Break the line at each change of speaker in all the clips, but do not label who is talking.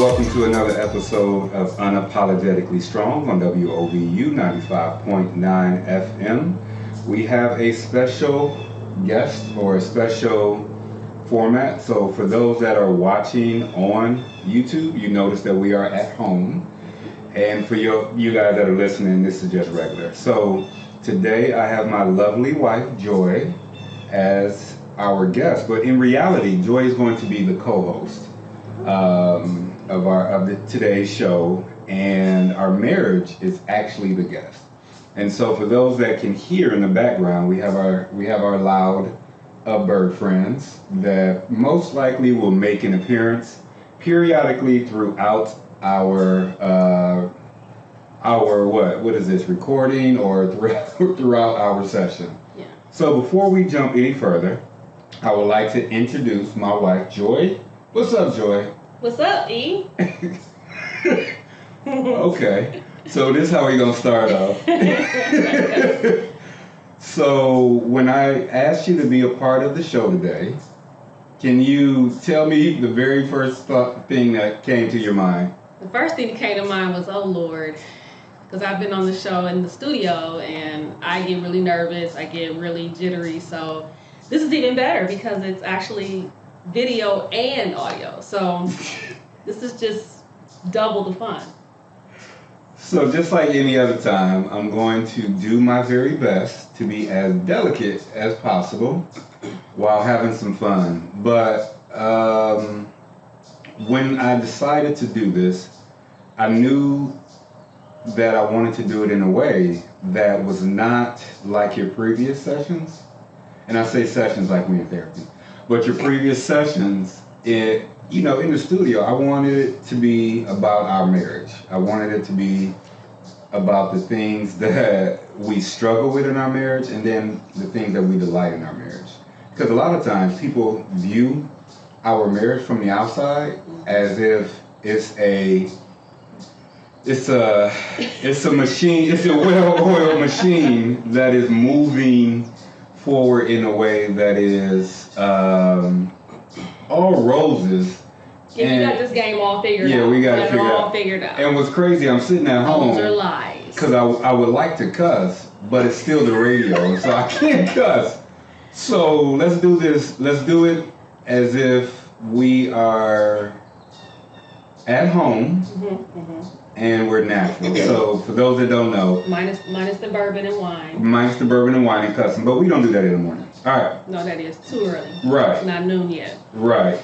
welcome to another episode of Unapologetically Strong on WOVU 95.9 FM. We have a special guest or a special format. So for those that are watching on YouTube, you notice that we are at home. And for you guys that are listening, this is just regular. So today I have my lovely wife, Joy, as our guest. But in reality, Joy is going to be the co-host of today's show, and our marriage is actually the guest. And so for those that can hear in the background, we have our loud bird friends that most likely will make an appearance periodically throughout our what is this, recording, or throughout our session.
Yeah.
So before we jump any further, I would like to introduce my wife, Joy. What's up, Joy?
What's up, E?
Okay, so this is how we're gonna start off. So when I asked you to be a part of the show today, can you tell me the very first thing that came to your mind?
The first thing that came to mind was, oh Lord, because I've been on the show in the studio and I get really nervous, I get really jittery, so this is even better because it's actually video and audio, so this is just double the fun.
So just like any other time, I'm going to do my very best to be as delicate as possible while having some fun. But when I decided to do this, I knew that I wanted to do it in a way that was not like your previous sessions. And I say sessions like we in therapy. But your previous sessions, in the studio, I wanted it to be about our marriage. I wanted it to be about the things that we struggle with in our marriage and then the things that we delight in our marriage. Because a lot of times people view our marriage from the outside as if it's a machine, it's a well-oiled machine that is moving forward in a way that is all roses.
Yeah, you got this game all figured out.
Yeah, we got it
all figured out.
And what's crazy, I'm sitting at home.
Those are lies.
Because I would like to cuss, but it's still the radio, so I can't cuss. So let's do this. Let's do it as if we are at home and we're natural. So for those that don't know,
minus the bourbon and wine.
Minus the bourbon and wine and cussing, but we don't do that in the morning. All right.
No, that is too early.
Right.
It's not noon yet.
Right.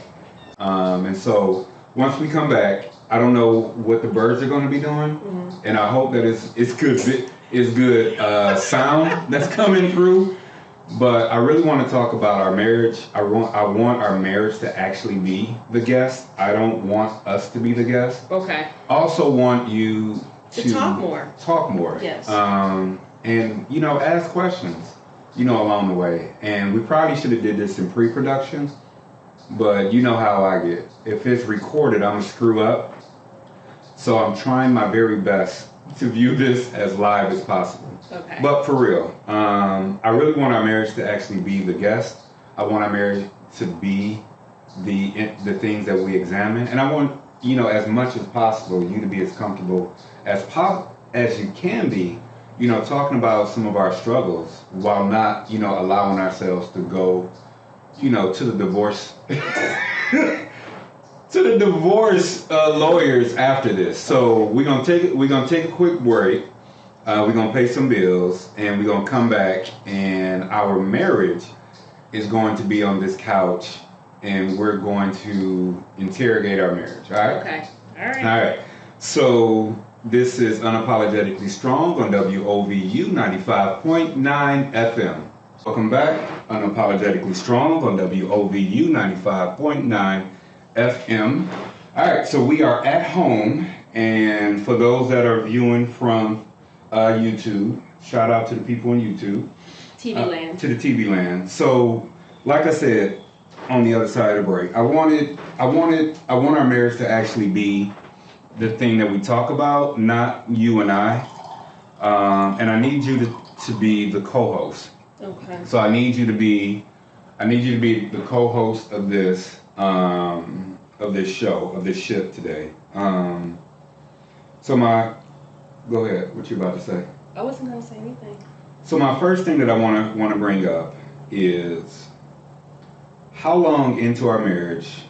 And so once we come back, I don't know what the birds are going to be doing, and I hope that it's good sound that's coming through. But I really want to talk about our marriage. I want our marriage to actually be the guest. I don't want us to be the guest.
Okay.
I also want you to
talk more.
Talk more.
Yes.
And ask questions, along the way. And we probably should have did this in pre-production, but you know how I get. If it's recorded, I'm gonna screw up. So I'm trying my very best to view this as live as possible.
Okay.
But for real, I really want our marriage to actually be the guest. I want our marriage to be the things that we examine, and I want as much as possible you to be as comfortable as you can be, talking about some of our struggles while not allowing ourselves to go to the divorce lawyers after this. So we're gonna take a quick break. We're gonna pay some bills, and we're gonna come back, and our marriage is going to be on this couch, and we're going to interrogate our marriage. All right?
Okay. All right.
All right. So this is Unapologetically Strong on WOVU 95.9 FM. Welcome back. Unapologetically Strong on WOVU 95.9 FM. All right. So we are at home, and for those that are viewing from YouTube, shout out to the people on YouTube.
TV land.
To the TV land. So, like I said, on the other side of the break, I want our marriage to actually be the thing that we talk about, not you and I. And I need you to be the co-host.
Okay.
So I need you to be the co-host of this. of this show, of this ship today. Go ahead. What you about to say?
I wasn't gonna say anything.
So my first thing that I want to bring up is how long into our marriage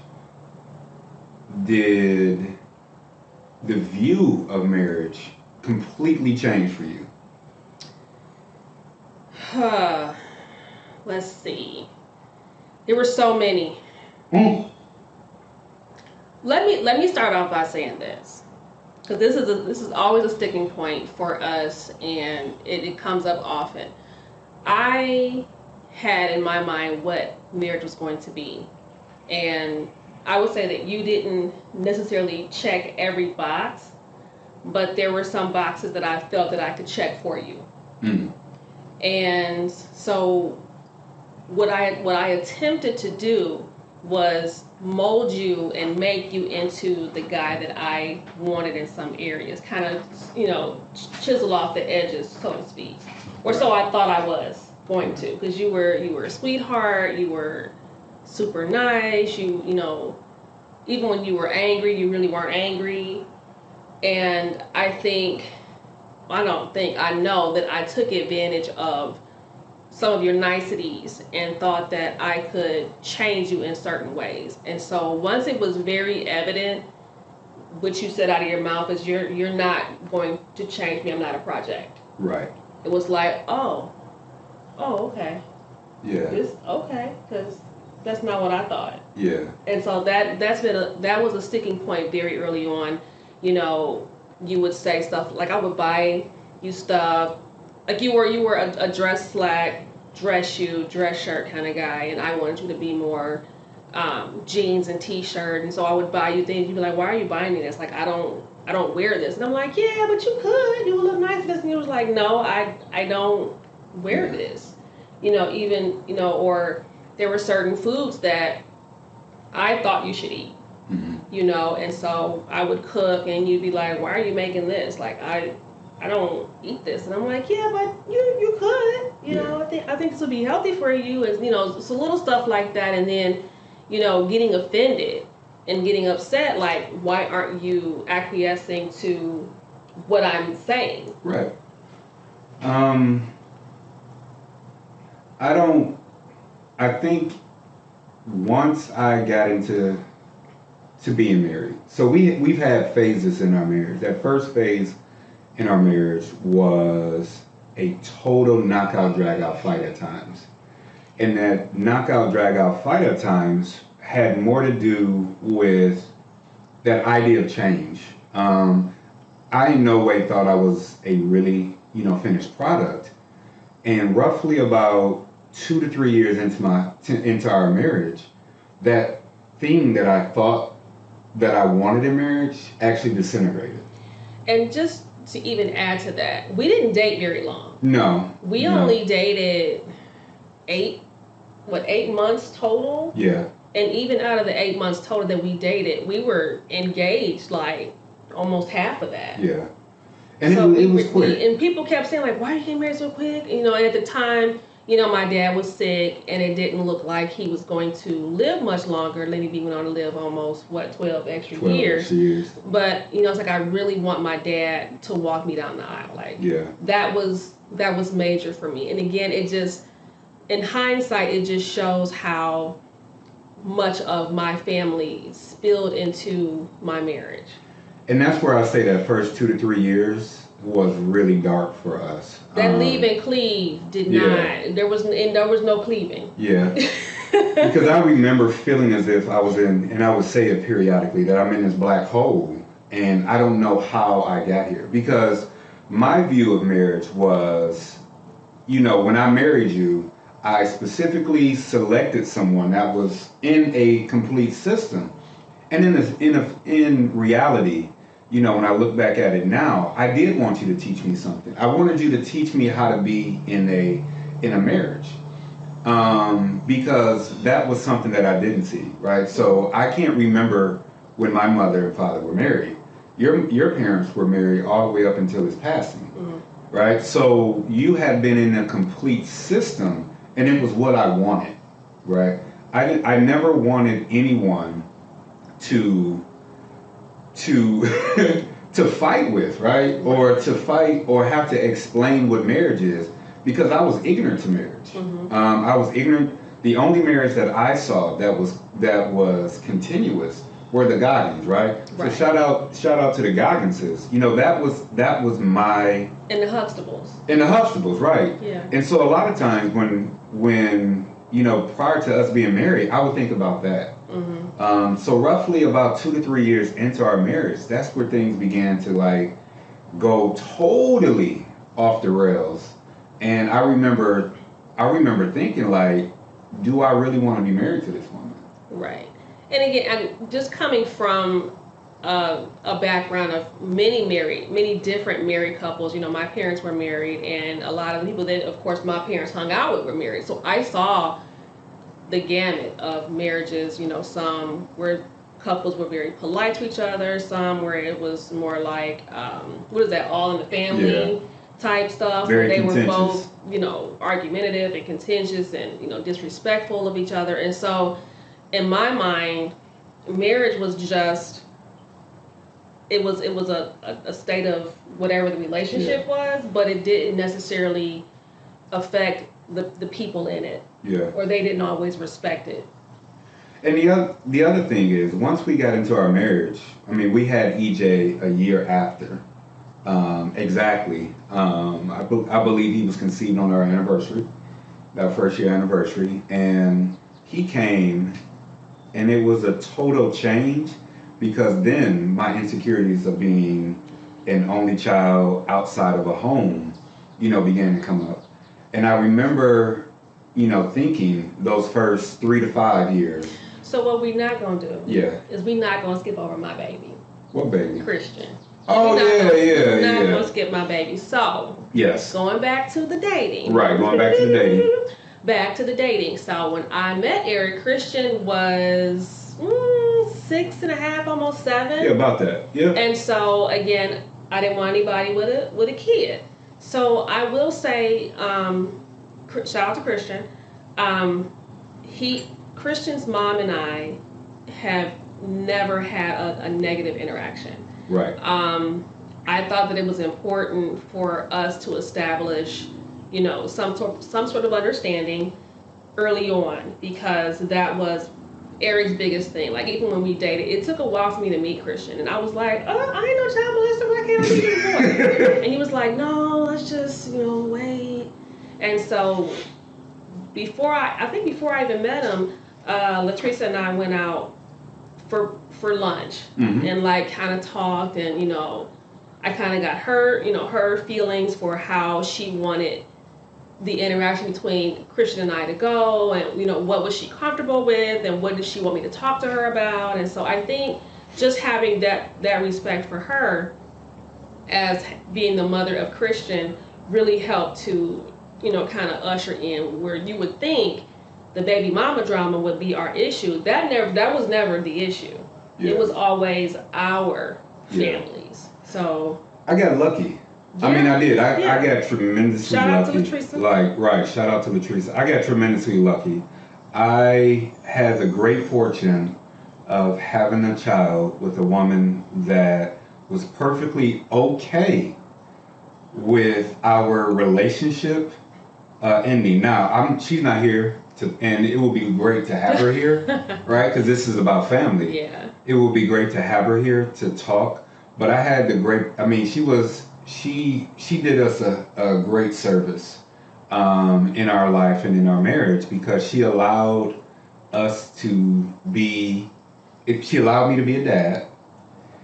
did the view of marriage completely change for you?
Let's see. There were so many. Let me start off by saying this, because this is always a sticking point for us, and it comes up often. I had in my mind what marriage was going to be, and I would say that you didn't necessarily check every box, but there were some boxes that I felt that I could check for you. And so what I attempted to do was mold you and make you into the guy that I wanted in some areas, kind of, chisel off the edges, so to speak. Or so I thought I was going to, because you were a sweetheart, you were super nice, you even when you were angry, you really weren't angry. And I know that I took advantage of some of your niceties and thought that I could change you in certain ways. And so once it was very evident, what you said out of your mouth is you're not going to change me, I'm not a project.
Right.
It was like, oh, okay.
Yeah.
Okay, because that's not what I thought.
Yeah.
And so that was a sticking point very early on. You would say stuff like, I would buy you stuff, like you were a dress slack, dress shoe, dress shirt kind of guy, and I wanted you to be more jeans and t-shirt. And so I would buy you things. You'd be like, why are you buying me this? Like, I don't wear this. And I'm like, yeah, but you could. You would look nice in this. And you was like, no, I don't wear this. Or there were certain foods that I thought you should eat. And so I would cook, and you'd be like, why are you making this? Like, I don't eat this. And I'm like, yeah, but you could. I think this would be healthy for you. So little stuff like that. And then, getting offended and getting upset, like, why aren't you acquiescing to what I'm saying?
Right. I think once I got into being married, so we've had phases in our marriage. That first phase in our marriage was a total knockout drag out fight at times. And that knockout drag out fight at times had more to do with that idea of change. I in no way thought I was a really, finished product. And roughly about 2 to 3 years into our marriage, that thing that I thought that I wanted in marriage actually disintegrated.
And just to even add to that, we didn't date very long.
No.
We only dated 8 months total?
Yeah.
And even out of the 8 months total that we dated, we were engaged like almost half of that.
Yeah. And so it was quick.
And people kept saying, like, why are you getting married so quick? And at the time, my dad was sick, and it didn't look like he was going to live much longer. Lady B went on to live almost, 12 extra years. But, it's like, I really want my dad to walk me down the aisle. Like,
yeah.
That was major for me. And again, it just, in hindsight, it just shows how much of my family spilled into my marriage.
And that's where I say that first 2 to 3 years was really dark for us.
That leave and cleave did not. There was no cleaving.
Yeah. Because I remember feeling as if I was and I would say it periodically, that I'm in this black hole, and I don't know how I got here. Because my view of marriage was, when I married you, I specifically selected someone that was in a complete system. And in reality, when I look back at it now, I did want you to teach me something. I wanted you to teach me how to be in a marriage, because that was something that I didn't see, right? So I can't remember when my mother and father were married. Your parents were married all the way up until his passing, right? So you had been in a complete system, and it was what I wanted, right? I never wanted anyone to to fight with, right? Or to fight or have to explain what marriage is, because I was ignorant to marriage. I was ignorant. The only marriage that I saw that was continuous were the Goggins, right? So shout out to the Gogginses. That was my
and the Huxtables.
And the Huxtables, right?
Yeah.
And so a lot of times when prior to us being married, I would think about that. So roughly about 2 to 3 years into our marriage, that's where things began to go totally off the rails. And I remember thinking do I really want to be married to this woman?
Right. And again, I'm just coming from a background of many different married couples. My parents were married, and a lot of the people that, of course, my parents hung out with were married. So I saw the gamut of marriages. Some where couples were very polite to each other, some where it was more like, all in the family type stuff.
Very
where they
contentious.
were both, argumentative and contentious and, disrespectful of each other. And so, in my mind, marriage was just, it was a state of whatever the relationship was, but it didn't necessarily affect the people in it.
Yeah.
Or they didn't always respect it.
And the other thing is, once we got into our marriage, we had EJ a year after. Exactly. I believe he was conceived on our anniversary, our first year anniversary, and he came, and it was a total change, because then my insecurities of being an only child outside of a home, began to come up. And I remember, thinking those first 3 to 5 years.
So what we're not going to do is we're not going to skip over my baby.
What baby?
Christian.
Oh,
we're not going to skip my baby. So,
yes.
Going back to the dating.
Right, going back to the dating.
Back to the dating. So when I met Eric, Christian was 6.5, almost 7.
Yeah, about that. Yeah.
And so, again, I didn't want anybody with a kid. So I will say, shout out to Christian. Christian's mom and I have never had a negative interaction.
Right.
I thought that it was important for us to establish, some sort of understanding early on, because that was Eric's biggest thing. Even when we dated, it took a while for me to meet Christian, and I was like, "Oh, I ain't no child molester. Why can't I meet this boy?" And he was like, "No, let's just wait." And so before I even met him, Latrice and I went out for lunch and kind of talked, and I kind of got her feelings for how she wanted the interaction between Christian and I to go, and what was she comfortable with, and what did she want me to talk to her about. And so I think just having that respect for her as being the mother of Christian really helped to kind of usher in where you would think the baby mama drama would be our issue. That was never the issue. Yeah. It was always our families. So
I got lucky. Yeah. I did. I got tremendously lucky.
Shout out to Latrice.
Shout out to Latrice. I got tremendously lucky. I had the great fortune of having a child with a woman that was perfectly okay with our relationship ending. Now, she's not here, and it will be great to have her here, right? Because this is about family.
Yeah.
It will be great to have her here to talk. But I had she did us a great service in our life and in our marriage, because she allowed us to be, she allowed me to be a dad,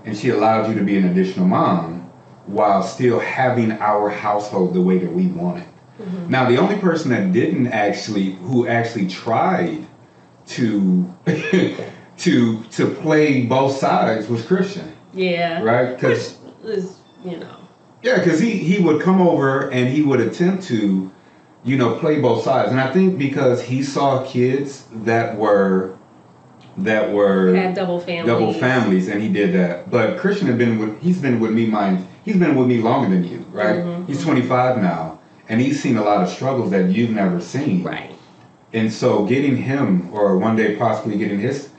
and she allowed you to be an additional mom while still having our household the way that we wanted. Mm-hmm. Now, the only person that who actually tried to to play both sides was Christian.
Yeah.
Right?
Because
Yeah, because he would come over and he would attempt to, play both sides. And I think because he saw kids that had double families, and he did that. But Christian he's been with me longer than you, right? Mm-hmm. He's 25 now, and he's seen a lot of struggles that you've never seen.
Right.
And so getting him, or one day possibly getting his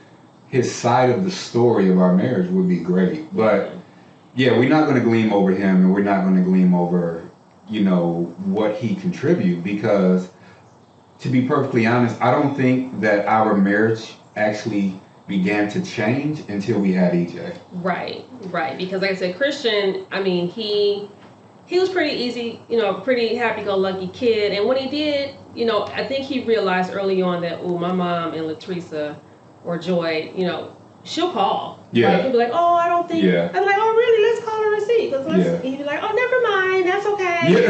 his side of the story of our marriage would be great. But yeah, we're not going to gleam over him, and we're not going to gleam over, what he contributed, because to be perfectly honest, I don't think that our marriage actually began to change until we had EJ.
Right. Because like I said, Christian, I mean, he was pretty easy, pretty happy-go-lucky kid. And when he did, I think he realized early on that, my mom and Latricia or Joy, she'll call.
Yeah.
Like, he'll be like, oh, I don't think.
Yeah.
I'm like, oh, really? Let's call her and see.
Yeah.
He'd be like, oh, never mind. That's okay.
Yeah.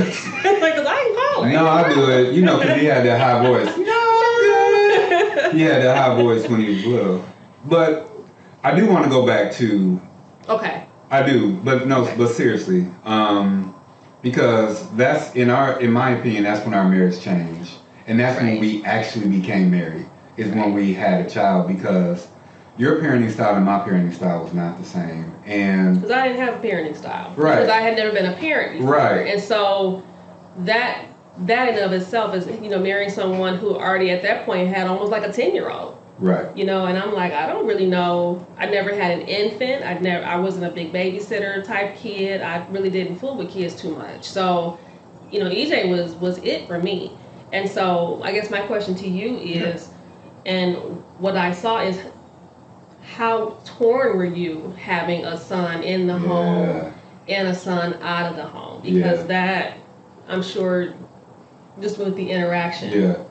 Like, because I can call her.
No, I do it. Because he had that high voice. No, he had that high voice when he was little. But I do want to go back to.
Okay.
I do, but no, okay. But seriously, because that's in my opinion, that's when our marriage changed, and that's when we actually became married. Is when we had a child, because your parenting style and my parenting style was not the same, and
because I didn't have a parenting style,
right?
Because I had never been a parent before,
right? And
so that in and of itself is marrying someone who already at that point had almost like a 10-year-old.
Right.
And I'm like, I don't really know. I never had an infant. I wasn't a big babysitter type kid. I really didn't fool with kids too much. So, EJ was it for me. And so I guess my question to you is, and what I saw is, how torn were you having a son in the home and a son out of the home? Because that, I'm sure, just with the interaction.
Yeah.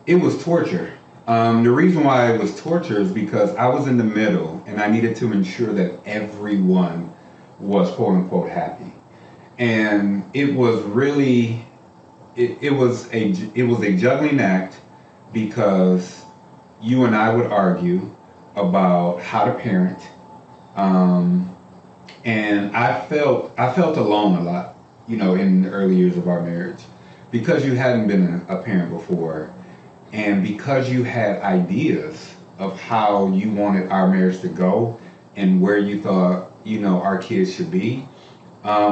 It was torture. The reason why it was torture is because I was in the middle, and I needed to ensure that everyone was quote unquote happy, and it was really, it was a juggling act, because you and I would argue about how to parent, and I felt alone a lot, in the early years of our marriage, because you hadn't been a parent before. And because you had ideas of how you wanted our marriage to go and where you thought, our kids should be,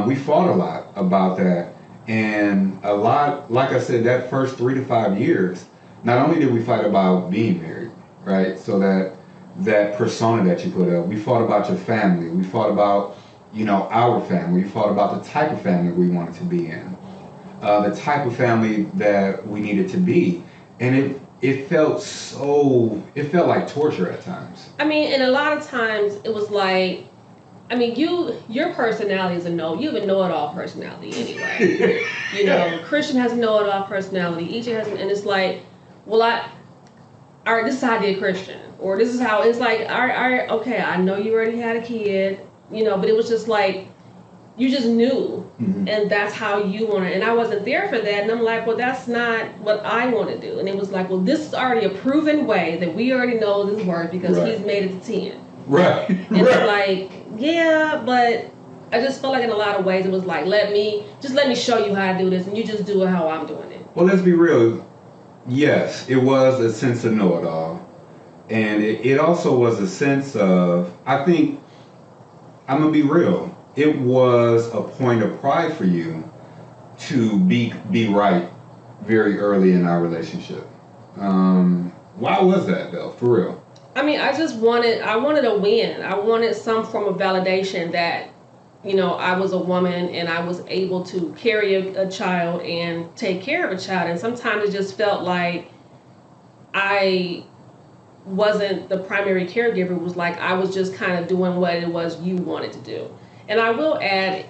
we fought a lot about that. And a lot, like I said, that first 3 to 5 years, not only did we fight about being married, right? So that persona that you put up, we fought about your family. We fought about, our family. We fought about the type of family we wanted to be in, the type of family that we needed to be. And it felt like torture at times.
I mean, and a lot of times it was like, your personality is you have a know-it-all personality anyway. Christian has a know-it-all personality. Each has, and it's like, well, all right, this is how I did Christian, or this is how it's like, all right, okay, I know you already had a kid, but it was just like, you just knew, and that's how you want it. And I wasn't there for that, and I'm like, well, that's not what I want to do. And it was like, well, this is already a proven way that we already know this works, because he's made it to 10.
Right.
And it's like, yeah, but I just felt like in a lot of ways it was like, let me show you how I do this, and you just do it how I'm doing it.
Well, let's be real. Yes, it was a sense of know-it-all, and it also was a sense of, I think, I'm gonna be real, it was a point of pride for you to be right very early in our relationship. Why was that, though, for real?
I mean, I wanted a win. I wanted some form of validation that, I was a woman and I was able to carry a child and take care of a child. And sometimes it just felt like I wasn't the primary caregiver. It was like I was just kind of doing what it was you wanted to do. And I will add,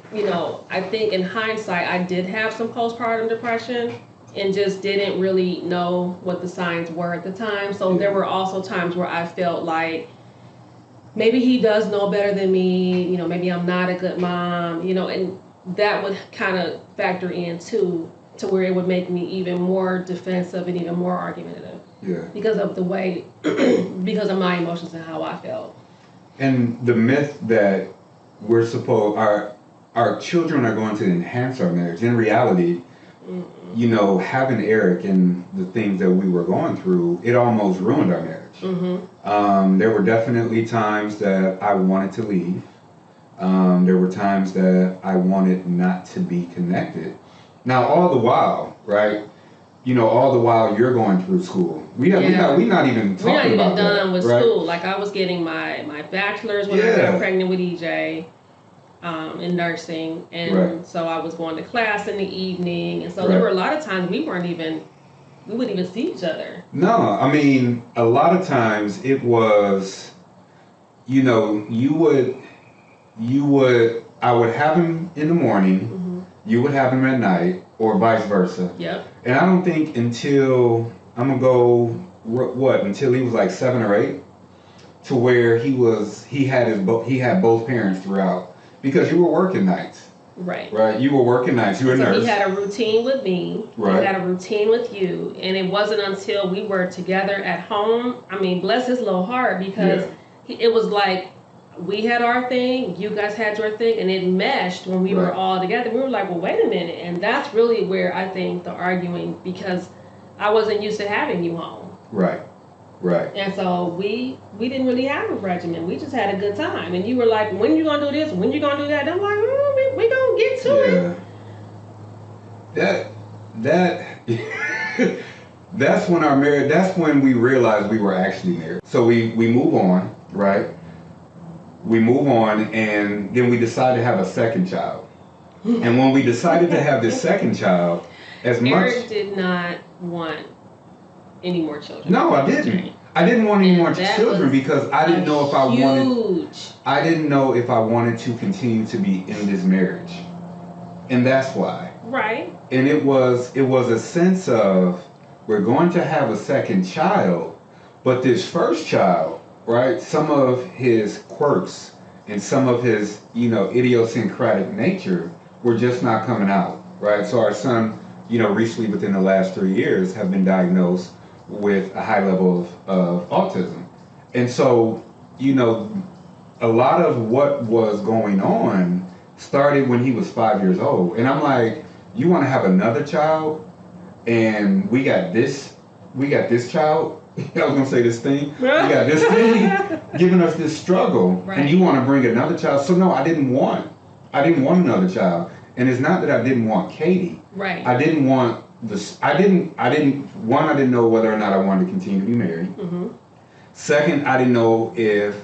I think in hindsight, I did have some postpartum depression and just didn't really know what the signs were at the time. So there were also times where I felt like maybe he does know better than me, maybe I'm not a good mom, and that would kind of factor in too, to where it would make me even more defensive and even more argumentative.
Yeah.
Because of the way, because of my emotions and how I felt.
And the myth that we're supposed, our children are going to enhance our marriage. In reality, having Eric and the things that we were going through, it almost ruined our marriage. There were definitely times that I wanted to leave. There were times that I wanted not to be connected. Now, all the while, right? All the while you're going through school, We not even talking
We're not even
about
done
that,
with
right?
school. Like I was getting my bachelor's when I got pregnant with EJ. In nursing, and so I was going to class in the evening, and so there were a lot of times we wouldn't even see each other.
No, I mean, a lot of times it was, you know, I would have him in the morning, you would have him at night, or vice versa.
Yep.
And I don't think until, until he was like 7 or 8, to where he had both parents throughout. Because you were working nights.
Right.
Right. You were working nights. You were a nurse.
He had a routine with me.
Right.
He had a routine with you. And it wasn't until we were together at home. I mean, bless his little heart, because it was like we had our thing, you guys had your thing, and it meshed when we were all together. We were like, well, wait a minute. And that's really where I think the arguing, because I wasn't used to having you home.
Right. Right.
And so we didn't really have a regimen. We just had a good time. And you were like, when you gonna do this? When you gonna do that? And I'm like, we gonna get to
it. That's when our marriage. That's when we realized we were actually married. So we move on, right? We move on, and then we decide to have a second child. And when we decided to have this second child,
Eric did not want any more children.
No, I didn't. I didn't want any more children because I didn't know if I wanted. I didn't know if I wanted to continue to be in this marriage, and that's why.
Right.
And it was a sense of, we're going to have a second child, but this first child, right? Some of his quirks and some of his, idiosyncratic nature were just not coming out, right? So our son, recently within the last 3 years, have been diagnosed with a high level of autism. And so, a lot of what was going on started when he was 5 years old. And I'm like, you want to have another child? And we got this child, I was going to say this thing, we got this thing giving us this struggle. Right. And you want to bring another child? So no, I didn't want another child. And it's not that I didn't want Katie.
Right.
I didn't want this. I didn't know whether or not I wanted to continue to be married. Mm-hmm. Second, I didn't know if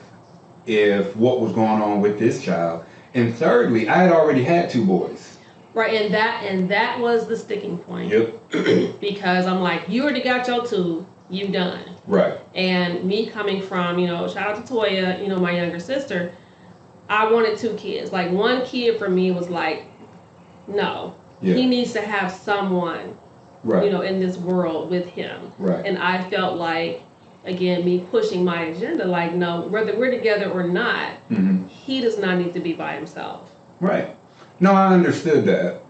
what was going on with this child. And thirdly, I had already had 2 boys.
Right, and that was the sticking point.
Yep.
Because I'm like, you already got your 2, you done.
Right.
And me coming from, shout out to Toya, my younger sister, I wanted 2 kids. Like, 1 kid for me was like, no, he needs to have someone, in this world with him.
Right.
And I felt like, again, me pushing my agenda, like, no, whether we're together or not, he does not need to be by himself.
Right. No, I understood that.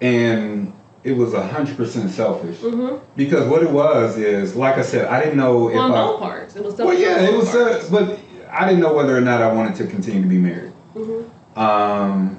And it was 100% selfish. Mm-hmm. Because what it was is, like I said, I didn't know if
on both parts. It was selfish.
Well, yeah, it was. But I didn't know whether or not I wanted to continue to be married. Mm-hmm.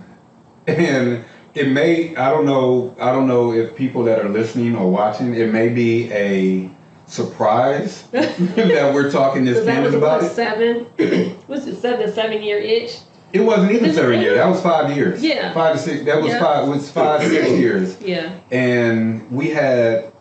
And it may, I don't know if people that are listening or watching, it may be a surprise that we're talking this candid about it.
What's it, 7 year itch?
It wasn't even 7 years. That was 5 years.
Yeah.
5 to 6. That was 5. Was 5, 6 years.
Yeah.
And we had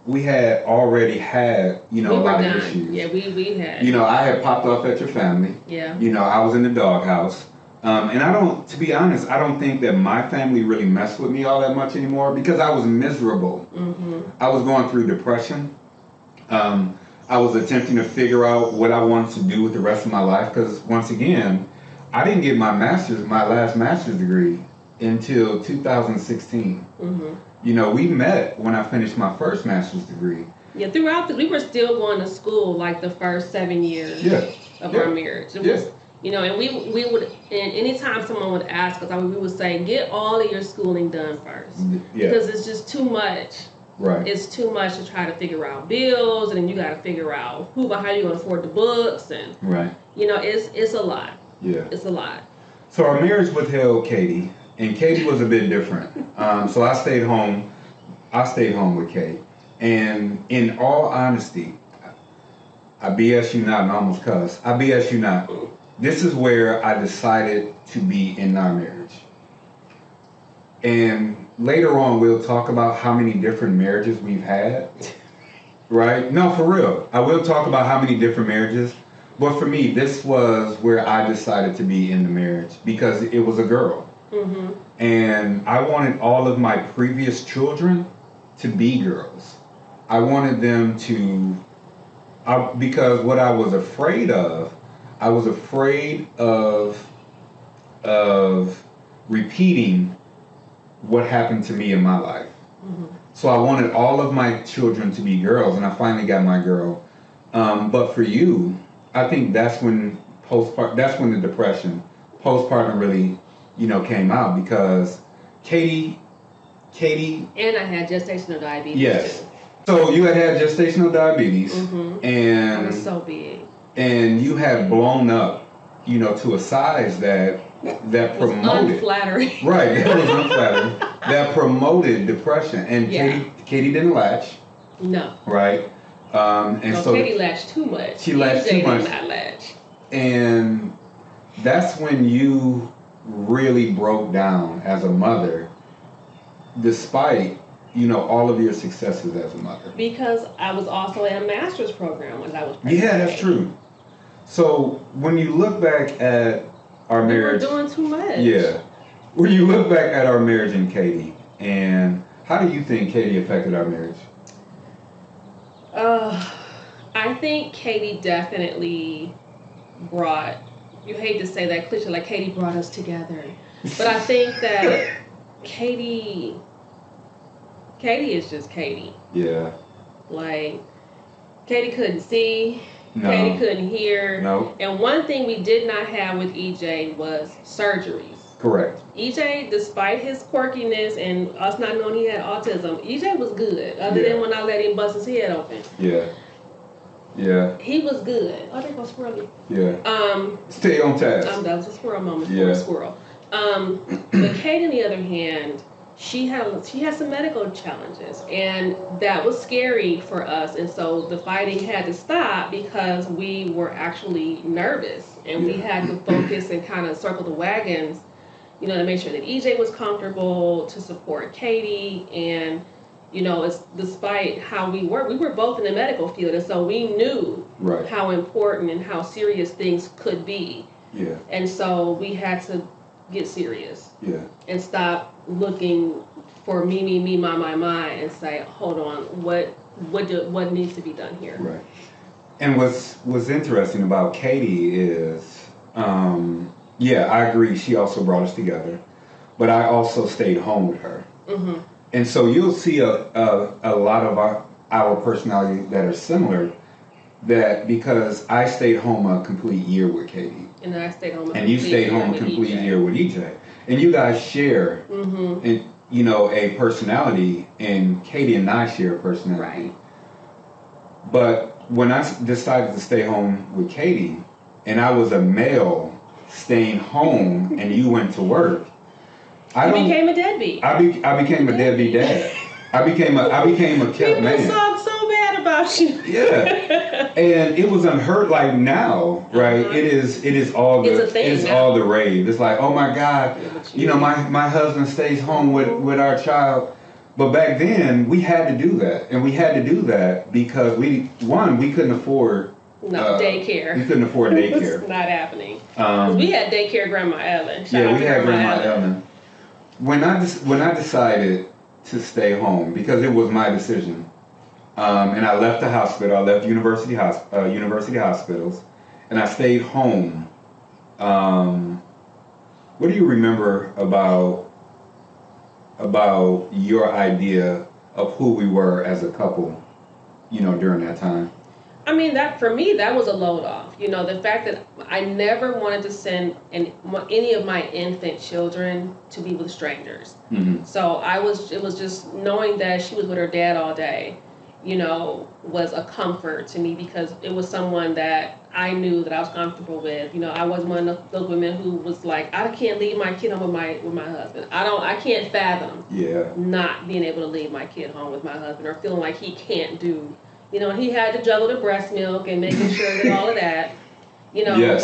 already had a lot of issues.
Yeah, we had.
I had popped off at your family.
Yeah.
I was in the doghouse. And to be honest, I don't think that my family really messed with me all that much anymore because I was miserable. Mm-hmm. I was going through depression. I was attempting to figure out what I wanted to do with the rest of my life because, once again, I didn't get my last master's degree until 2016. Mm-hmm. We met when I finished my first master's degree.
Yeah, we were still going to school like the first 7 years of our marriage. It was, and we would, and anytime someone would ask us, we would say, get all of your schooling done first. Yeah. Because it's just too much.
Right.
It's too much to try to figure out bills, and then you got to figure out how you're going to afford the books, and
right.
It's a lot.
Yeah.
It's a lot.
So our marriage withheld Katie, and Katie was a bit different. So I stayed home. With Kate. And in all honesty, I BS you not, and I almost cuss. I BS you not. This is where I decided to be in our marriage. And later on, we'll talk about how many different marriages we've had. right? No, for real. I will talk about how many different marriages, but for me, this was where I decided to be in the marriage because it was a girl.
Mm-hmm.
And I wanted all of my previous children to be girls. I wanted them to, because what I was afraid of, I was afraid of repeating what happened to me in my life.
Mm-hmm.
So I wanted all of my children to be girls, and I finally got my girl. But for you, I think that's when the depression, postpartum really, came out because Katie.
And I had gestational diabetes.
Yes.
Too.
So you had gestational diabetes,
Mm-hmm.
and
I was so big.
And you had blown up, to a size that promoted
unflattering.
Right, that was unflattering. That promoted depression, and
Yeah.
Katie didn't latch.
No.
Right. And
no,
so
Katie latched too much.
She latched too much.
Did not latch.
And that's when you really broke down as a mother, despite all of your successes as a mother.
Because I was also in a master's program when I was pregnant.
Yeah, that's true. So when you look back at our marriage,
we were doing too much.
Yeah. When you look back at our marriage and Katie, and how do you think Katie affected our marriage?
I think Katie definitely brought, you hate to say that cliche, like Katie brought us together. But I think that Katie is just Katie.
Yeah.
Like, Katie couldn't see.
No.
Katie couldn't hear.
No.
And one thing we did not have with EJ was surgeries.
Correct.
EJ, despite his quirkiness and us not knowing he had autism, EJ was good. Other than when I let him bust his head open.
Yeah. Yeah.
He was good. Oh, there goes Squirrely.
Yeah. Stay on task.
That was a squirrel moment for
a
squirrel. But Kate, on the other hand, she had some medical challenges, and that was scary for us. And so the fighting had to stop because we were actually nervous, and we had to focus and kind of circle the wagons, to make sure that EJ was comfortable, to support Katie, and it's despite how we were both in the medical field, and so we knew how important and how serious things could be.
Yeah.
And so we had to get serious.
Yeah.
And stop looking for me, my, and say, hold on, what needs to be done here?
Right. And what's interesting about Katie is, I agree. She also brought us together, but I also stayed home with her. Mm-hmm. And so you'll see a lot of our personalities that are similar. That because I stayed home a complete year with Katie.
And then I stayed home
and you stayed home a complete year with EJ. And you guys share, a personality, and Katie and I share a personality.
Right.
But when I decided to stay home with Katie, and I was a male staying home, and you went to work,
you became a deadbeat.
I became a deadbeat dad. I became a kept man.
People talk so bad about you.
Yeah, and it was unheard. Like now, right? It is all all the rave. It's like, oh my God, my husband stays home with our child. But back then, we had to do that, and we had to do that because we couldn't afford
daycare.
We couldn't afford daycare.
It's not happening. We had daycare, Grandma Ellen.
We had Grandma Ellen. When I decided to stay home because it was my decision, and I left the hospital. I left university hospitals, and I stayed home. What do you remember about your idea of who we were as a couple, during that time?
I mean, that for me, that was a load off. The fact that I never wanted to send any of my infant children to be with strangers. Mm-hmm. So it was just knowing that she was with her dad all day, was a comfort to me because it was someone that I knew that I was comfortable with. I was one of those women who was like, I can't leave my kid home with my husband. I can't fathom not being able to leave my kid home with my husband or feeling like he can't do. And he had to juggle the breast milk and making sure that all of that,
yes.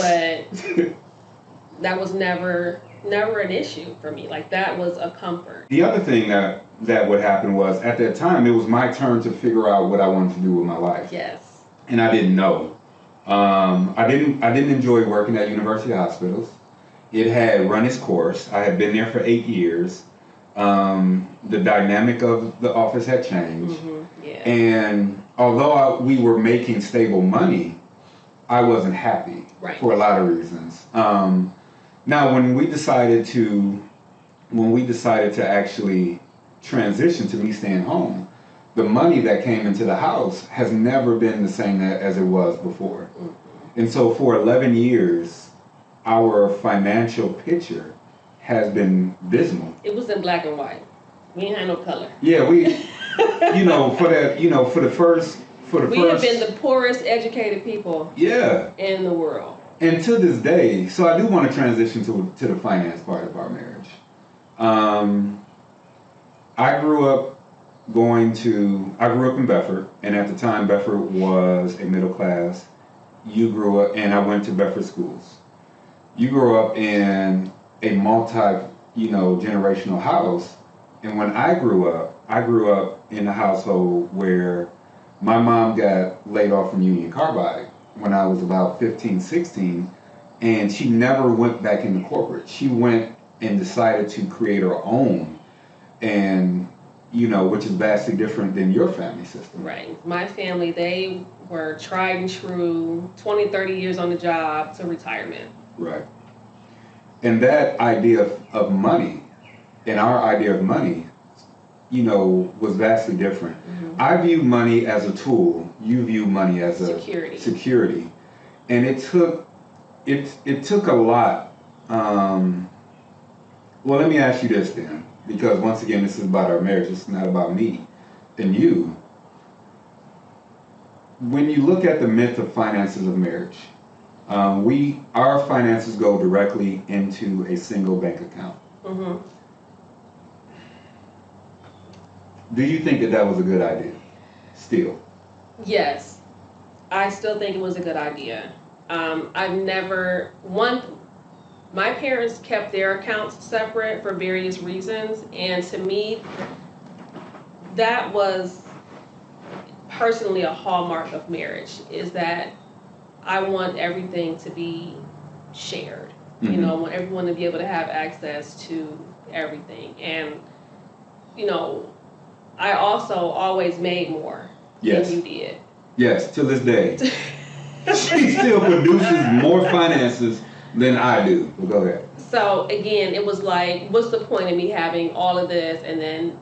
that was never an issue for me. Like, that was a comfort.
The other thing that would happen was, at that time, it was my turn to figure out what I wanted to do with my life.
Yes.
And I didn't know. I didn't enjoy working at university hospitals. It had run its course. I had been there for 8 years. The dynamic of the office had changed.
Yeah.
And although we were making stable money, I wasn't happy for a lot of reasons. Now, when we decided to actually transition to me staying home, the money that came into the house has never been the same as it was before. And so for 11 years, our financial picture has been dismal.
It was in black and white. We ain't had no color.
Yeah, we, for the first.
We have been the poorest educated people in the world.
And to this day, so I do want to transition to the finance part of our marriage. I grew up in Bedford, and at the time Bedford was a middle class. You grew up, and I went to Bedford schools. You grew up in a generational house. And when I grew up in a household where my mom got laid off from Union Carbide when I was about 15, 16, and she never went back into corporate. She went and decided to create her own, and which is vastly different than your family system.
Right. My family, they were tried and true, 20, 30 years on the job to retirement.
Right. And that idea of money, and our idea of money, was vastly different. Mm-hmm. I view money as a tool. You view money as a security. And it took a lot. Well, let me ask you this then, because once again, this is about our marriage. It's not about me and you. When you look at the myth of finances of marriage, our finances go directly into a single bank account. Mm-hmm. Do you think that was a good idea? Still?
Yes, I still think it was a good idea. My parents kept their accounts separate for various reasons, and to me, that was personally a hallmark of marriage, is that I want everything to be shared. Mm-hmm. I want everyone to be able to have access to everything. And, I also always made more than you did.
Yes, to this day. She still produces more finances than I do. Well, go ahead.
So, again, it was like, what's the point of me having all of this? And then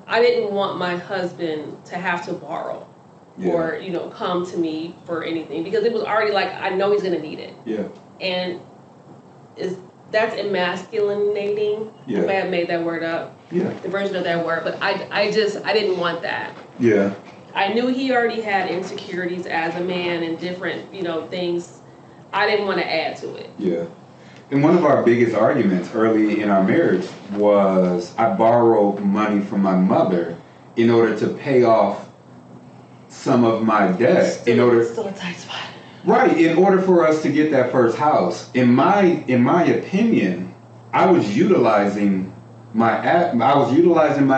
I didn't want my husband to have to borrow or, come to me for anything, because it was already like, I know he's going to need it. Yeah. And that's emasculating. Yeah. I may have made that word up. Yeah. The version of that word, but I didn't want that. Yeah. I knew he already had insecurities as a man and different, things. I didn't want to add to it.
Yeah. And one of our biggest arguments early in our marriage was I borrowed money from my mother in order to pay off some of my debt.
Still a tight spot.
Right, in order for us to get that first house. In my opinion, I was utilizing my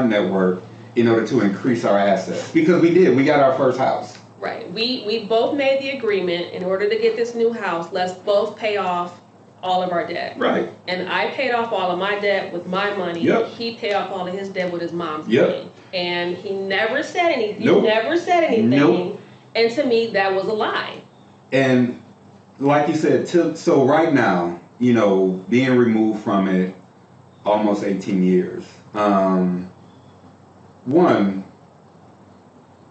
network in order to increase our assets, because we got our first house.
Right. We both made the agreement, in order to get this new house, let's both pay off all of our debt. Right. And I paid off all of my debt with my money. Yep. He paid off all of his debt with his mom's money. And he never said anything. Nope. Never said anything. Nope. And to me, that was a lie.
And like you said, so right now, being removed from it almost 18 years.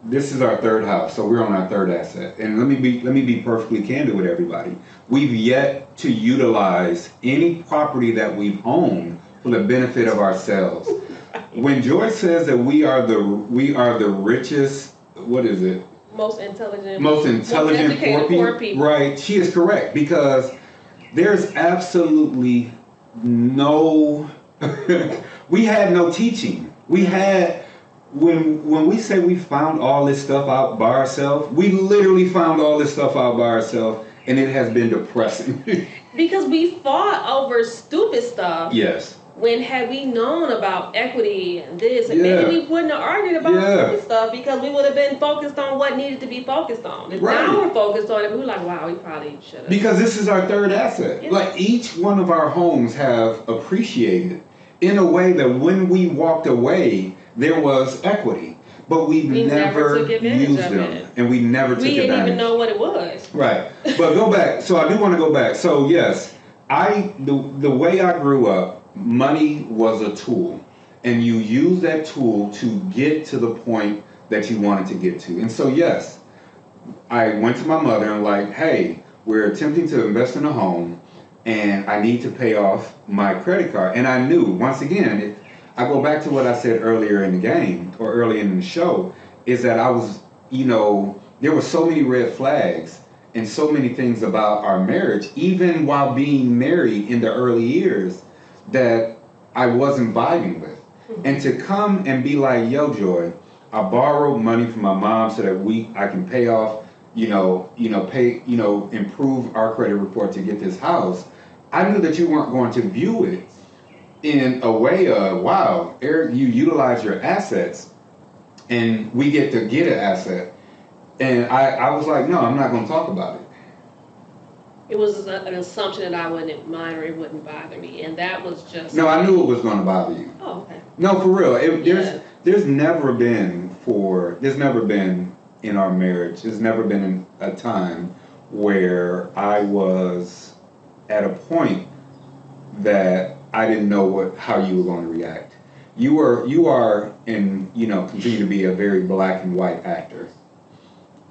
This is our third house, so we're on our third asset. And let me be perfectly candid with everybody. We've yet to utilize any property that we've owned for the benefit of ourselves. When Joyce says that we are the richest, what is it?
Most intelligent
poor people. Right, she is correct, because there's absolutely no we had no teaching. We had, when we say we found all this stuff out by ourselves, we literally found all this stuff out by ourselves, and it has been depressing.
Because we fought over stupid stuff.
Yes.
When had we known about equity and this, and maybe we wouldn't have argued about stupid stuff because we would have been focused on what needed to be focused on. And now we're focused on it, we're like, wow, we probably should have.
Because this is our third asset. Yeah. Like each one of our homes have appreciated in a way that when we walked away, there was equity. But we never
took advantage
used
of
them.
it.
And we never took advantage.
We didn't even know what it was.
Right. But go back. So I do want to go back. So yes, the way I grew up, money was a tool. And you use that tool to get to the point that you wanted to get to. And so yes, I went to my mother and like, hey, we're attempting to invest in a home and I need to pay off my credit card. And I knew, once again, I go back to what I said earlier in the game or early in the show, is that I was, there were so many red flags and so many things about our marriage, even while being married in the early years, that I wasn't vibing with. And to come and be like, yo, Joy, I borrowed money from my mom so that I can pay off, improve our credit report to get this house. I knew that you weren't going to view it in a way of, wow, Eric, you utilize your assets and we get to get an asset. And I was like, no, I'm not going to talk about it.
It was an assumption that I wouldn't mind or it wouldn't bother me. And that was just...
No, I knew it was going to bother you.
Oh, okay.
No, for real. There's never been in our marriage, there's never been a time where I was at a point that I didn't know how you were going to react. You are and continue to be a very black and white actor.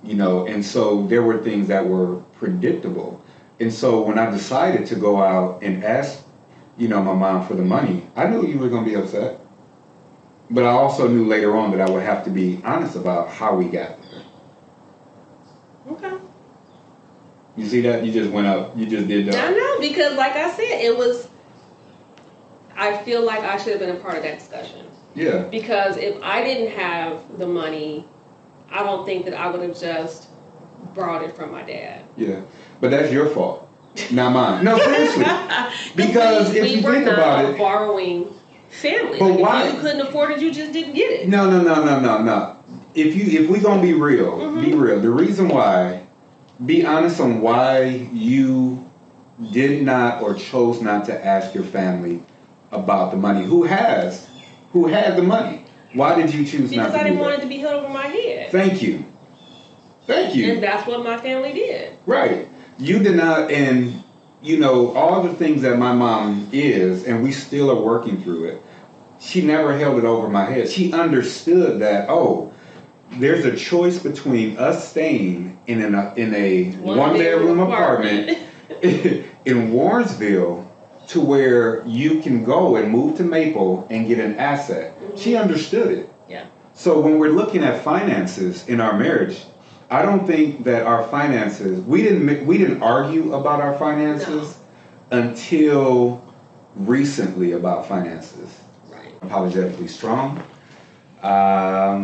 And so there were things that were predictable. And so when I decided to go out and ask, my mom for the money, I knew you were going to be upset. But I also knew later on that I would have to be honest about how we got there.
Okay.
You see that? You just went up. You just did that.
I know, because like I said, I feel like I should have been a part of that discussion.
Yeah.
Because if I didn't have the money, I don't think that I would have just borrowed it from my dad.
Yeah. But that's your fault, not mine. No, seriously. Because if you think about it,
borrowing family.
But
like
why?
If you couldn't afford it, you just didn't get it.
No. If we gonna be real, be real. The reason why, be honest on why you did not or chose not to ask your family about the money. Who had the money? Why did you choose not to do that?
Because I didn't want it to be held over my head.
Thank you.
And that's what my family did.
Right. You did not, and all the things that my mom is, and we still are working through it, she never held it over my head. She understood that, there's a choice between us staying in a one-bedroom apartment in Warrensville to where you can go and move to Maple and get an asset. Mm-hmm. She understood it.
Yeah. So
when we're looking at finances in our marriage, I don't think that our finances, we didn't argue about our finances until recently about finances.
Right.
Apologetically strong. All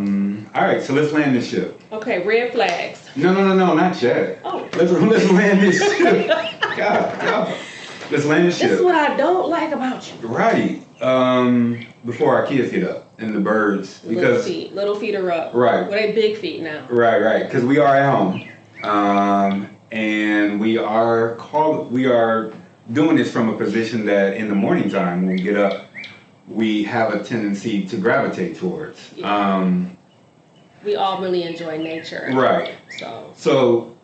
right, so let's land this ship.
Okay, red flags.
No, not yet.
Oh.
Let's land this ship. God. Let's land this ship.
This is what I don't like about you.
Right. Before our kids get up and the birds, because
little feet are up.
Right.
Well, they big feet now.
Right. Because we are at home, and we are doing this from a position that in the morning time when we get up, we have a tendency to gravitate towards.
Yeah. We all really enjoy nature.
Right. So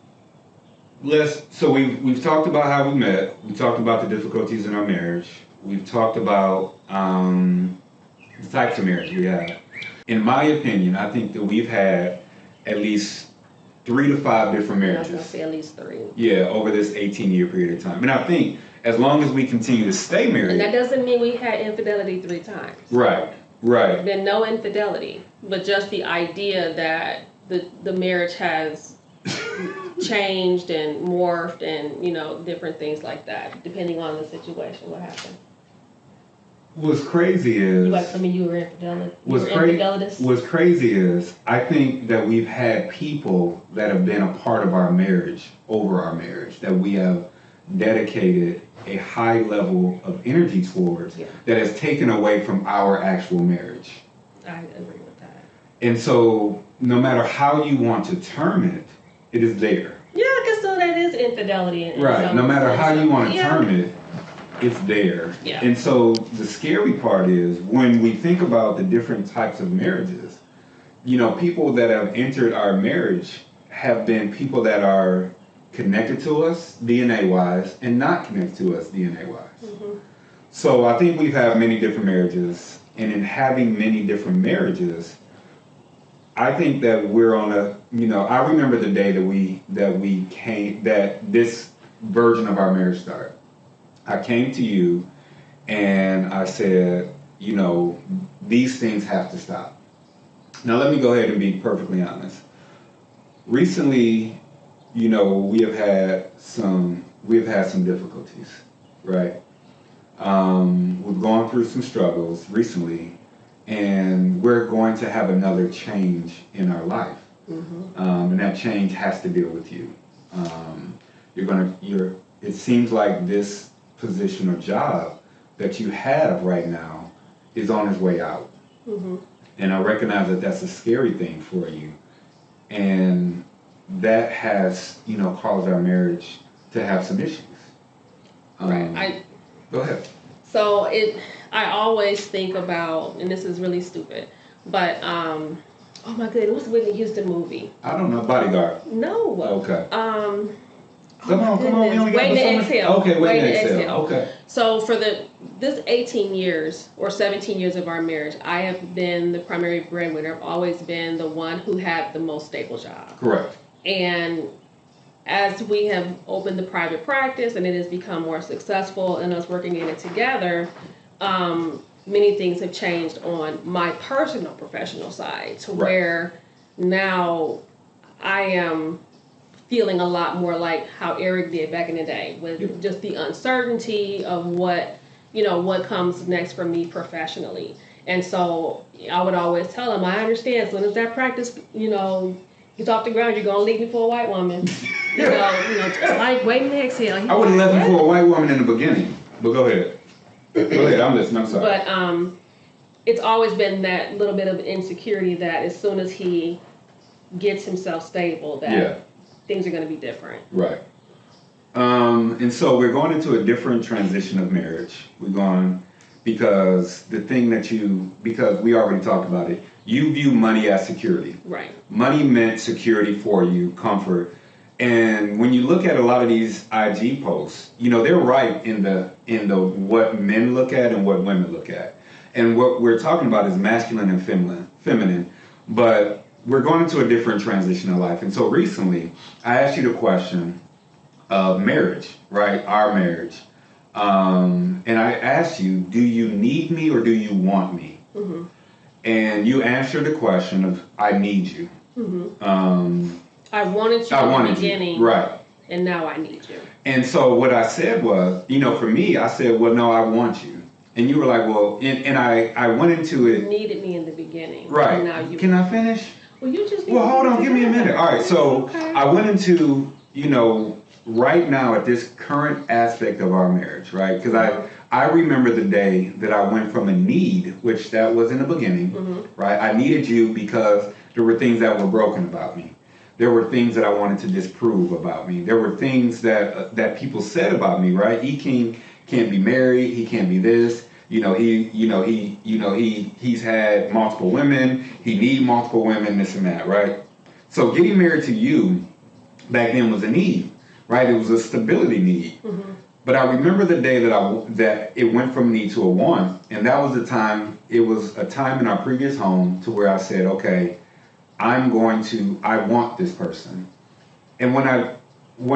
we've talked about how we met. We talked about the difficulties in our marriage. We've talked about the types of marriage we have. In my opinion, I think that we've had at least 3 to 5 different marriages.
I was going to say at least 3.
Yeah, over this 18-year period of time. And I think as long as we continue to stay married.
And that doesn't mean we had infidelity 3 times.
Right.
There's been no infidelity, but just the idea that the marriage has changed and morphed and, different things like that, depending on the situation, what happened.
What's crazy is
You like some of you were infidelity.
What's crazy is I think that we've had people that have been a part of our marriage, over our marriage, that we have dedicated a high level of energy towards, that has taken away from our actual marriage.
I agree with that.
And so no matter how you want to term it, it is there.
Yeah, because so that is infidelity.
Right. No matter how you want to term it, it's there.
Yeah.
And so the scary part is when we think about the different types of marriages, you know, people that have entered our marriage have been people that are connected to us DNA wise and not connected to us DNA wise. Mm-hmm. So I think we've had many different marriages, and in having many different marriages, I think that we're on a, you know, I remember the day that this version of our marriage started. I came to you and I said, you know, these things have to stop. Now let me go ahead and be perfectly honest. Recently, you know, we have had some difficulties, right? We've gone through some struggles recently, and we're going to have another change in our life. Mm-hmm. And that change has to deal with you. It seems like this position or job that you have right now is on its way out. Mm-hmm. And I recognize that that's a scary thing for you. And that has, you know, caused our marriage to have some issues.
Right.
Go ahead.
So I always think about, and this is really stupid, but oh my goodness, what's the Whitney Houston movie?
I don't know, Bodyguard.
No.
Okay.
Come on, we only Waiting to Exhale.
Okay, Waiting to Exhale. Okay.
So for this 18 years or 17 years of our marriage, I have been the primary breadwinner. I've always been the one who had the most stable job.
Correct.
And as we have opened the private practice and it has become more successful and us working in it together, many things have changed on my personal professional side to where now I am feeling a lot more like how Eric did back in the day, with just the uncertainty of what comes next for me professionally. And so I would always tell him, I understand, as soon as that practice, gets off the ground, you're gonna leave me for a white woman. Just like Waiting to Exhale.
I would have left him for a white woman in the beginning. But go ahead. Go ahead, I'm listening, I'm sorry.
But it's always been that little bit of insecurity that as soon as he gets himself stable, that things are going to be different.
Right. And so we're going into a different transition of marriage. We're going because we already talked about it. You view money as security.
Right.
Money meant security for you, comfort. And when you look at a lot of these IG posts, they're right in the what men look at and what women look at. And what we're talking about is masculine and feminine. But we're going into a different transition in life. And so recently, I asked you the question of marriage, right? Our marriage. And I asked you, do you need me or do you want me? Mm-hmm. And you answered the question of, I need you. Mm-hmm.
I wanted you in the beginning.
Right.
And now I need you.
And so what I said was, for me, I said, well, no, I want you. And you were like, well, and I went into it.
You needed me in the beginning.
Right.
And now you.
Can I finish?
Well, you just.
Well, hold on. Give me a minute. All right. So I went into, right now at this current aspect of our marriage, right? Because I remember the day that I went from a need, which that was in the beginning, right? I needed you because there were things that were broken about me. There were things that I wanted to disprove about me. There were things that people said about me, right? He can't be married. He can't be this. He's had multiple women. He need multiple women, this and that, right? So getting married to you back then was a need, right? It was a stability need. Mm-hmm. But I remember the day that it went from need to a want, and that was the time. It was a time in our previous home to where I said, okay, I want this person. And when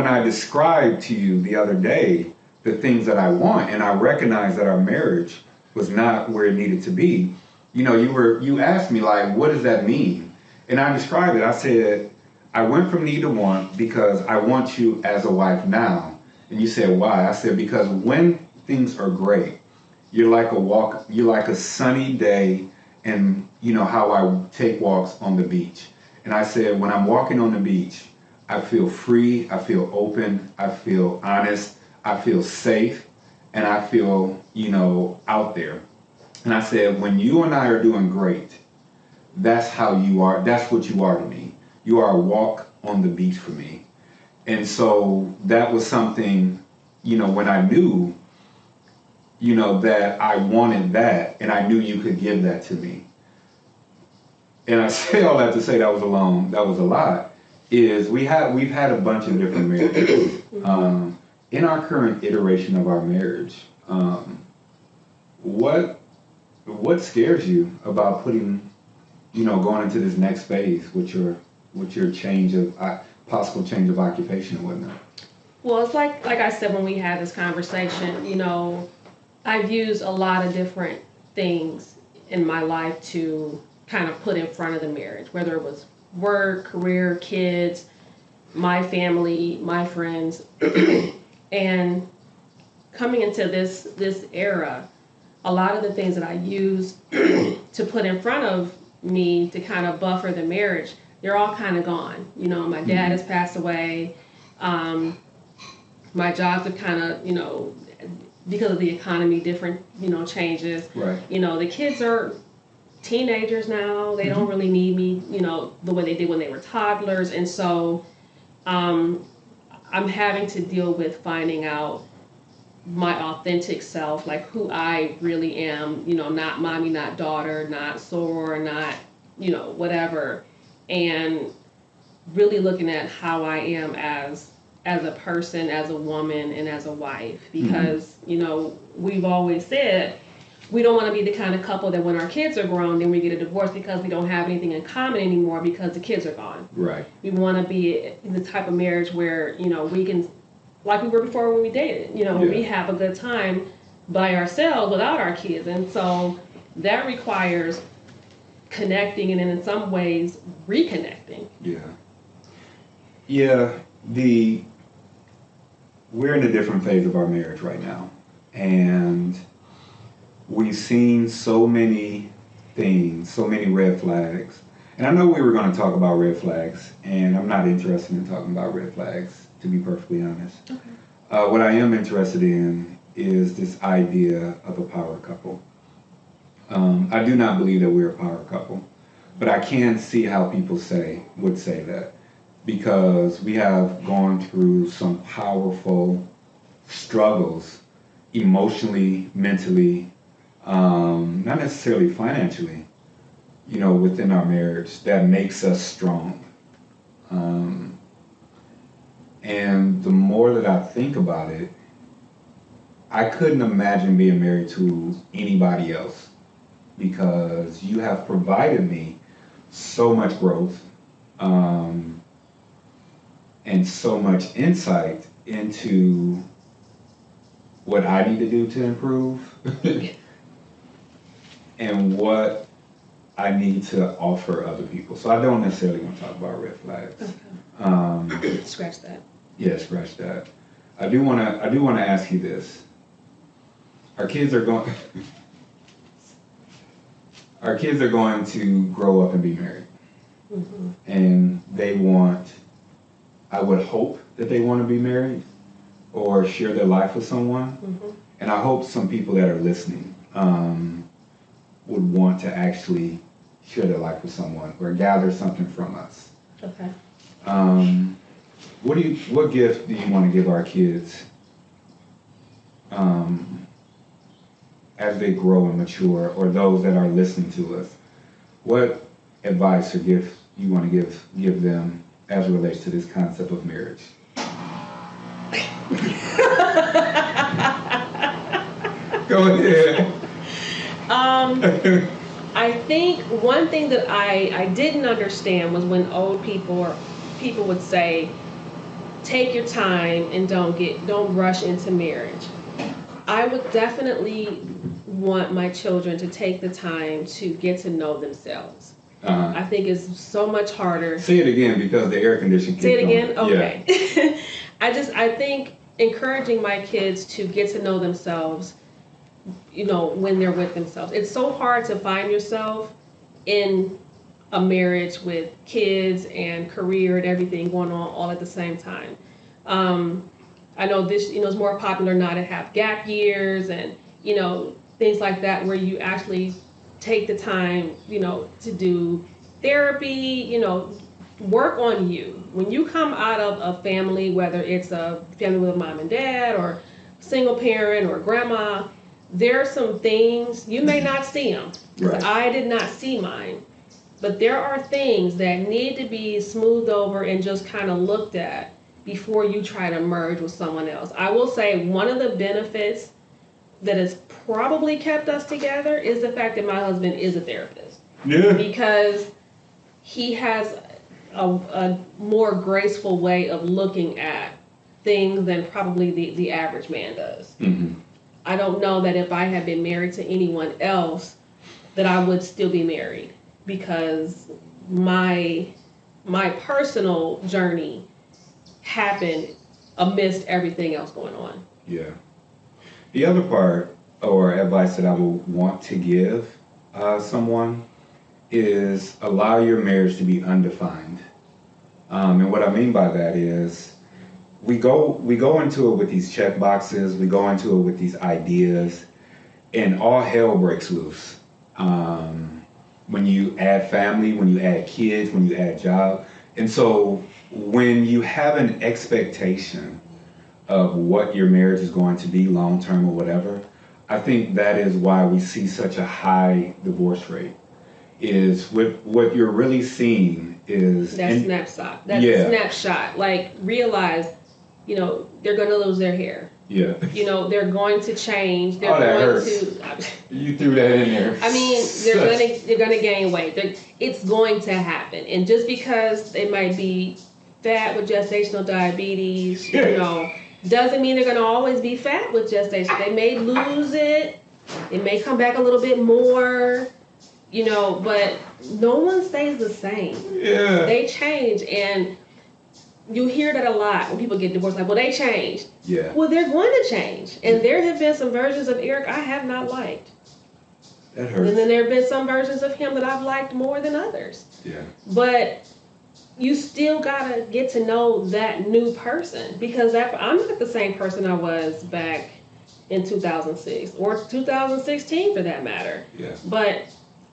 I described to you the other day the things that I want, and I recognized that our marriage was not where it needed to be, you asked me, like, what does that mean? And I described it. I said, I went from need to want because I want you as a wife now. And you said, why? I said, because when things are great, You're like a walk. You're like a sunny day, and you know how I take walks on the beach. And I said, when I'm walking on the beach, I feel free. I feel open. I feel honest. I feel safe, and I feel, you know, out there. And I said, when you and I are doing great, that's how you are. That's what you are to me. You are a walk on the beach for me. And so that was something, you know, when I knew, you know, that I wanted that, and I knew you could give that to me. And I say all that to say that was a lot, is we've had a bunch of different marriages. In our current iteration of our marriage, what scares you about putting, you know, going into this next phase with your change of possible change of occupation and whatnot?
Well, it's like I said when we had this conversation, you know, I've used a lot of different things in my life to kind of put in front of the marriage, whether it was work, career, kids, my family, my friends. And coming into this era, a lot of the things that I use to put in front of me to kind of buffer the marriage, they're all kind of gone. You know, my dad has passed away. My jobs have kind of, you know, because of the economy, different, you know, changes.
Right.
You know, the kids are teenagers now. They don't really need me, you know, the way they did when they were toddlers. And so I'm having to deal with finding out my authentic self, like who I really am, you know, not mommy, not daughter, not soror, not, you know, whatever. And really looking at how I am as a person, as a woman, and as a wife. Because, you know, we've always said we don't want to be the kind of couple that when our kids are grown, then we get a divorce because we don't have anything in common anymore because the kids are gone.
Right.
We want to be the type of marriage where, you know, we can, like we were before when we dated, you know, we have a good time by ourselves without our kids. And so that requires connecting and in some ways reconnecting.
Yeah. We're in a different phase of our marriage right now. And we've seen so many things, so many red flags. And I know we were going to talk about red flags, and I'm not interested in talking about red flags, to be perfectly honest.
Okay.
What I am interested in is this idea of a power couple. I do not believe that we're a power couple, but I can see how people would say that, because we have gone through some powerful struggles emotionally, mentally, not necessarily financially, you know, within our marriage that makes us strong. And the more that I think about it, I couldn't imagine being married to anybody else, because you have provided me so much growth, and so much insight into what I need to do to improve and what I need to offer other people. So I don't necessarily want to talk about red flags.
Okay. Scratch that.
Yeah, scratch that. I do want to ask you this. Our kids are going to grow up and be married. And they want, I would hope that they want to be married or share their life with someone. And I hope some people that are listening would want to actually share their life with someone or gather something from us.
Okay.
What gift do you want to give our kids as they grow and mature, or those that are listening to us? What advice or gift you want to give them as it relates to this concept of marriage? Go ahead.
I think one thing that I didn't understand was when old people would say, take your time and don't rush into marriage. I would definitely want my children to take the time to get to know themselves. I think it's so much harder.
Say it again, because the air conditioning.
Say it again? Okay.
Yeah.
I think encouraging my kids to get to know themselves when they're with themselves. It's so hard to find yourself in a marriage with kids and career and everything going on all at the same time. I know this, is more popular now to have gap years and, things like that where you actually take the time, to do therapy, work on you. When you come out of a family, whether it's a family with a mom and dad or single parent or grandma, there are some things, you may not see them.
Right.
I did not see mine. But there are things that need to be smoothed over and just kind of looked at before you try to merge with someone else. I will say one of the benefits that has probably kept us together is the fact that my husband is a therapist.
Yeah.
Because he has a more graceful way of looking at things than probably the average man does.
Mm-hmm.
I don't know that if I had been married to anyone else that I would still be married, because my personal journey happened amidst everything else going on.
Yeah. The other part or advice that I would want to give someone is allow your marriage to be undefined. And what I mean by that is we go into it with these check boxes, we go into it with these ideas, and all hell breaks loose. When you add family, when you add kids, when you add job. And so when you have an expectation of what your marriage is going to be long term or whatever, I think that is why we see such a high divorce rate. Is what you're really seeing is
that snapshot. That snapshot. Like, realize, they're going to lose their hair.
Yeah.
They're going to change. They're
that
going
hurts. You threw that in there.
I mean, they're gonna gain weight. It's going to happen. And just because they might be fat with gestational diabetes, doesn't mean they're gonna always be fat with gestation. They may lose it. It may come back a little bit more. But no one stays the same.
Yeah. They
change, and you hear that a lot when people get divorced. Like, well, they changed.
Yeah.
Well, they're going to change, and there have been some versions of Eric I have not liked.
That hurts.
And then there have been some versions of him that I've liked more than others.
Yeah.
But you still gotta get to know that new person, because I'm not the same person I was back in 2006 or 2016 for that matter.
Yeah.
But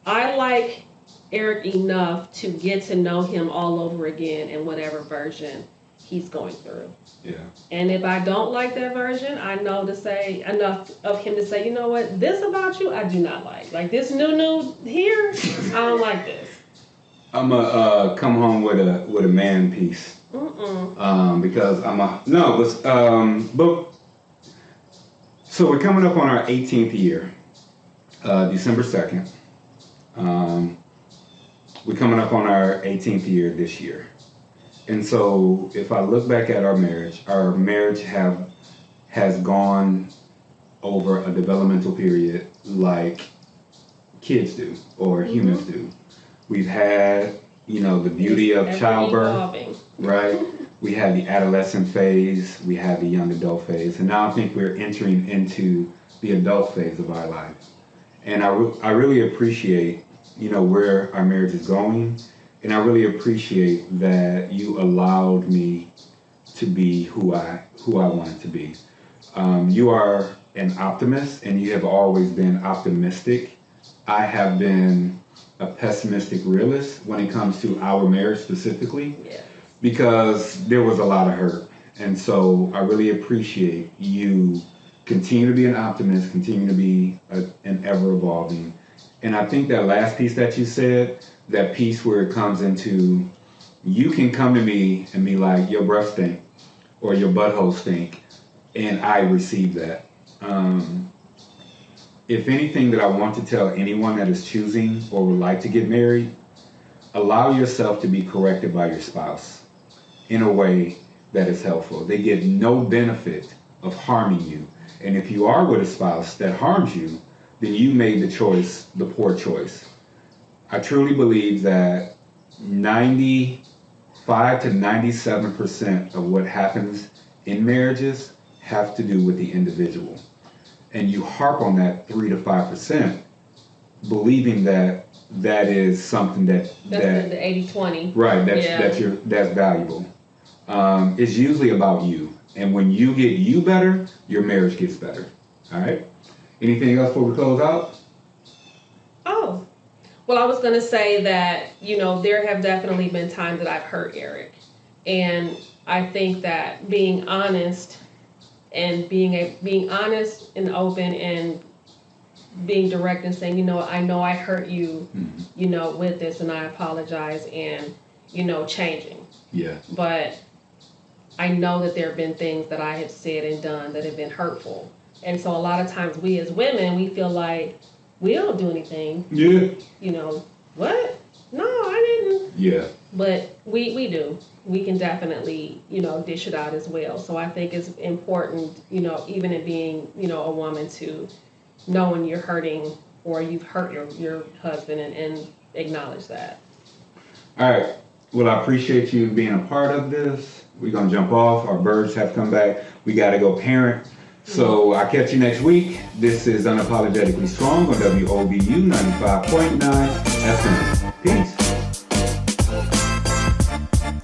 I like Eric enough to get to know him all over again in whatever version he's going through.
Yeah.
And if I don't like that version, I know to say enough of him to say, you know what, this about you I do not like. Like this new here, I don't like this.
I'm a come home with a man piece. Because but so we're coming up on our 18th year, December 2nd. We're coming up on our 18th year this year. And so if I look back at our marriage has gone over a developmental period like kids do or humans do. We've had, the beauty of childbirth, right? We had the adolescent phase, we had the young adult phase, and now I think we're entering into the adult phase of our life. And I really appreciate, where our marriage is going. And I really appreciate that you allowed me to be who I wanted to be. You are an optimist, and you have always been optimistic. I have been a pessimistic realist when it comes to our marriage specifically, because there was a lot of hurt. And so I really appreciate you continue to be an optimist, continue to be an ever-evolving. And I think that last piece that you said, that piece where it comes into, you can come to me and be like, your breath stink or your butthole stink, and I receive that. If anything that I want to tell anyone that is choosing or would like to get married, allow yourself to be corrected by your spouse in a way that is helpful. They get no benefit of harming you. And if you are with a spouse that harms you, then you made the choice, the poor choice. I truly believe that 95 to 97% of what happens in marriages have to do with the individual. and you harp on that 3 to 5%, believing that that is something
that's the 80-20.
right,
Yeah.
that's valuable. It's usually about you, and when you get you better, your marriage gets better. All right. Anything else before we close out?
Oh, well, I was going to say that, there have definitely been times that I've hurt Eric. And I think that being honest and being honest and open and being direct and saying, I know I hurt you, with this, and I apologize, and, changing.
Yeah.
But I know that there have been things that I have said and done that have been hurtful. And so a lot of times we as women, we feel like we don't do anything.
Yeah.
What? No, I didn't.
Yeah.
But we do. We can definitely, dish it out as well. So I think it's important, even in being, a woman, to know when you're hurting or you've hurt your husband and acknowledge that.
All right. Well, I appreciate you being a part of this. We're going to jump off. Our birds have come back. We got to go parent. So I'll catch you next week. This is Unapologetically Strong on WOBU 95.9 FM. Peace.